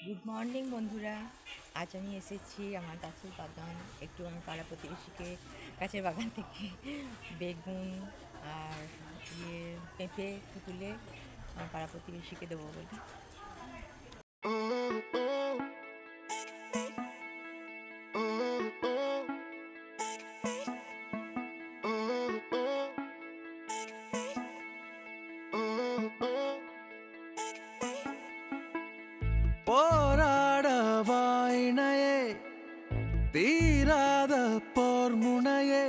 Good morning বন্ধুরা। আজ আমি এসেছি আমার গাছের বাগান, একটু আমি পাড়া প্রতিবেশীকে গাছের বাগান থেকে বেগুন আর পেঁপে তুলে আমার পাড়া প্রতিবেশীকে দেবো বলে। போராட வாய்ணையே தீராத போர் முனையே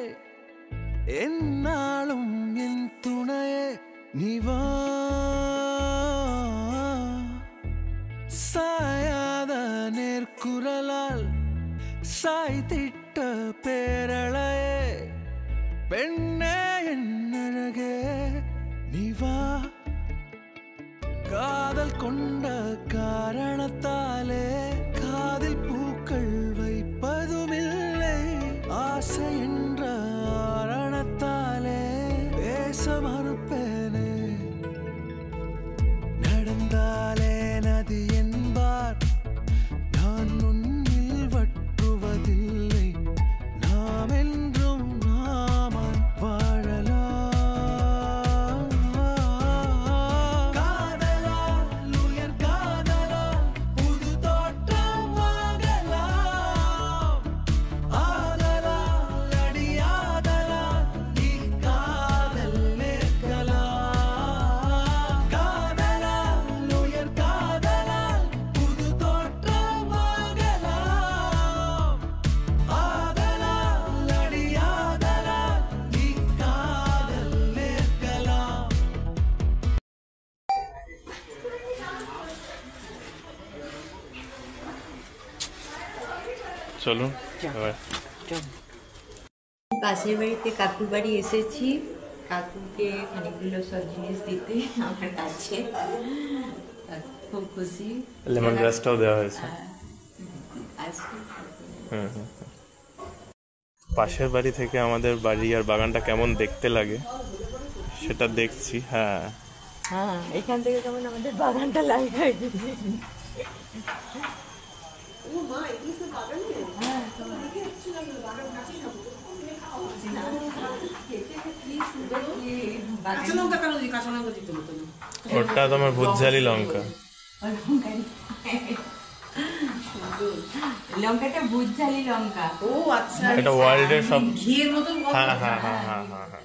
என்னாலும் என் துணையே நிவா சாயாத நேர்குரலால் சாய்த்திட்ட பேரழையே பெண்ணே என் அழகே நிவா காதல் கொண்ட காரணத்தாலே காதில் பூக்கள் வைப்பதுமில்லை, ஆசை என்ற ஆரணத்தாலே பேச மறுப்பேனே. நடந்தாலே நதி என்பார், நான் உன்னில் வற்றுவதில்லை, நாம் என்றும் நாமாய் வாழலாம். চলুন পাশের বাড়িতে কাকুর বাড়ি এসেছি, কাকুকে খানিকগুলো সব জিনিস দিতে আমার কাছে খুব খুশি। লেমন গ্রাসটাও দেওয়া হয়েছে। পাশের বাড়ি থেকে আমাদের বাড়ি আর বাগানটা কেমন দেখতে লাগে সেটা দেখছি। হ্যাঁ হ্যাঁ, এখান থেকে কেমন আমাদের বাগানটা লাগে। ওটা তোমার ভুতঝালি লঙ্কা, লঙ্কাটা ভুতঝালি লঙ্কা। ও আচ্ছা, এটা ওয়ার্ল্ডের সব ঘিয়ের মতন। হ্যাঁ হ্যাঁ হ্যাঁ হ্যাঁ হ্যাঁ হ্যাঁ।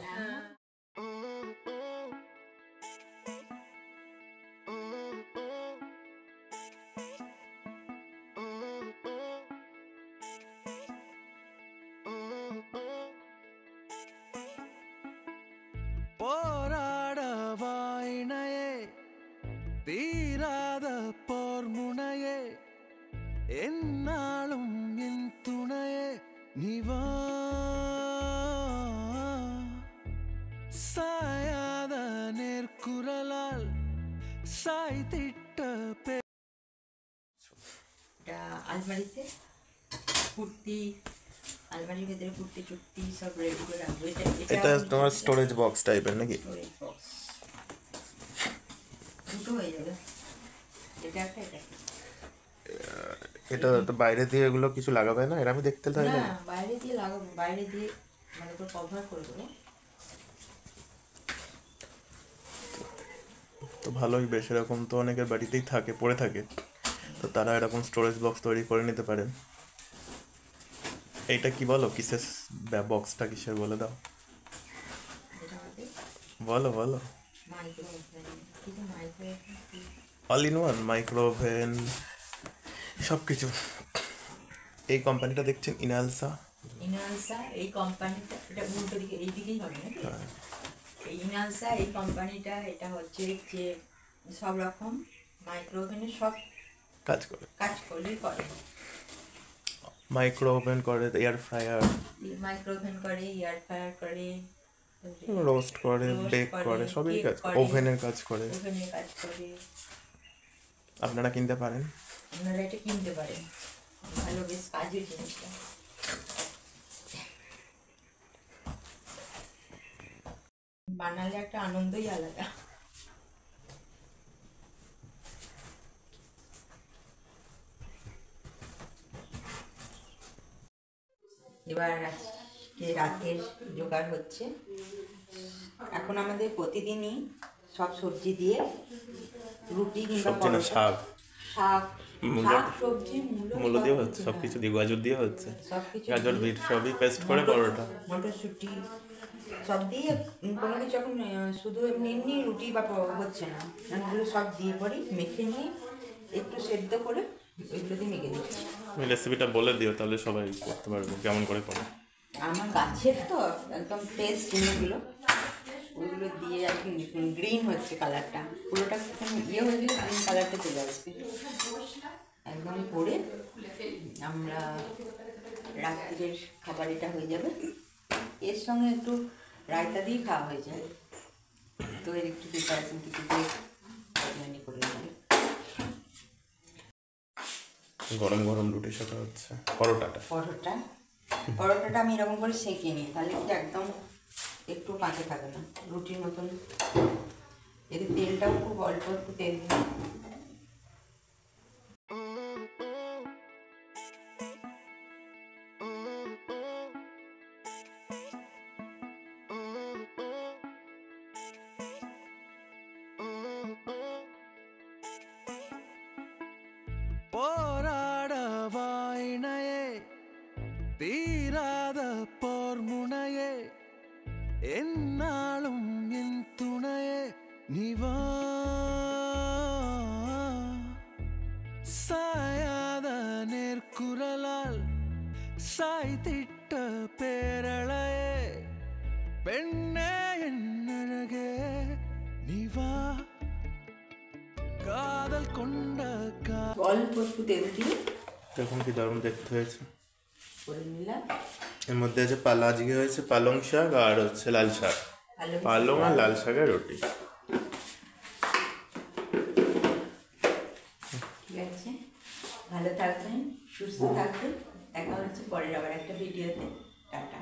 போராட வாய்ணையே தீராத போர் முனையே என்னாலும் என் துணையே நிவா சாயாத நேர்குரலால் சாய்த்திட்ட এটা আলমারিতে কুর্তি, আলমারির ভেতরে কুর্তি চুর্তি সব রেডি করে রাখবো। এটা তোমার স্টোরেজ বক্স টাইপের নাকি? স্টোরেজ বক্স দুটো হয়ে যাবে, এটা একটা এটা একটা। এটা তো বাইরে দিয়ে এগুলো কিছু লাগাবে না? এর আমি দেখতে চাই না, না। বাইরে দিয়ে লাগাবো, বাইরে দিয়ে মানে তো কভার করে দেবো। তো ভালোই বেশ, এরকম তো অনেকের বাড়িতেই থাকে, পড়ে থাকে, তো তারা এরকম স্টোরেজ বক্স তৈরি করে নিতে পারেন। এইটা কি বলো, কিসের বক্সটা কিসের বলে দাও, এটা হবে বলো বলো। মাইক্রোওভেন, কিছু micro oven, all in one, micro oven সব কিছু। এই কোম্পানিটা দেখছেন ইনালসা। ইনালসা এই কোম্পানিটা, এটা উল্টো দিকে এই দিকেই হবে নাকি? এই ইনালসা এই কোম্পানিটা, এটা হচ্ছে যে সব রকম মাইক্রোওভেনের সব কাজ করে, কাজ করলেই করে। মাইক্রো ওভেন করে, এয়ার ফ্রায়ার, মাইক্রোওভেন করে, এয়ার ফ্রায়ার করে, রোস্ট করে, বেক করে, সবই কাজ করে, ওভেনের কাজ করে। ওভেনের কাজ করে। আপনারা কিনতে পারেন, আপনারা এটা কিনতে পারেন, ভালো বেশ কাজের জিনিসটা। বানালে একটা আনন্দই আলাদা। এবার আজকে রাতের জোগাড় হচ্ছে। এখন আমাদের প্রতিদিনই সব সবজি দিয়ে রুটি কিংবা সবজি না, পরোটা, শাক শাক মূলো, শাক সবজি মূলো সব দিয়ে হচ্ছে, কিছু, সব কিছু দিয়ে, গাজর দিয়ে হচ্ছে, সব কিছু গাজর দিয়ে, বিট সবই পেস্ট করে পরোটা। মটরশুঁটি সব দিয়ে কোনো কিছু এখন শুধু এমনি এমনি রুটি বা হচ্ছে না, ওগুলো সব দিয়ে পরে মেখে নিয়ে একটু সেদ্ধ করে ওইগুলো দিয়ে মেখে দিচ্ছি। তুমি রেসিপিটা বলে দিও, তাহলে সবাই করতে পারবে কেমন করে করে। আমার গাছের তো একদম ফ্রেশ জিনিসগুলো, ওইগুলো দিয়ে আর কি গ্রিন হচ্ছে কালারটা, পুরোটা ইয়ে হয়ে গেলে গ্রিন কালারটা চলে আসবে একদম। করে আমরা রাত্রির খাবার এটা হয়ে যাবে। এর সঙ্গে একটু রায়তা দিয়ে খাওয়া হয়ে যায়, তো এর একটু প্রিপারেশন কিছু দিয়ে করে নেবে। গরম গরম রুটি সাথে হচ্ছে পরোটাটা আমি এরকম করে সেঁকে নিই, তাহলে কিন্তু একদম একটু কাঁচা থাকে না, রুটির মতন। এতে তেলটাও খুব অল্প একটু তেল দিই। போராட வாயினையே தீராத போர் முனையே என்னாலும் என் துணையே நிவா சாயாத நேர்குரலால் சாய்த்திட்ட பேரழையே பெண்ணே என் அழகே நிவா காதல் கொண்ட অল্প একটু তেল দিয়ে এখন কি দারুণ দেখতে হয়েছে। করে নিলাম। এর মধ্যে আছে আজকে হয়েছে পালং শাক আর হচ্ছে লাল শাক, পালং আর লাল শাকের রুটি। ঠিক আছে, ভালো থাকবেন, সুস্থ থাকবেন, দেখা হচ্ছে পরের আবার একটা ভিডিওতে। টাটা।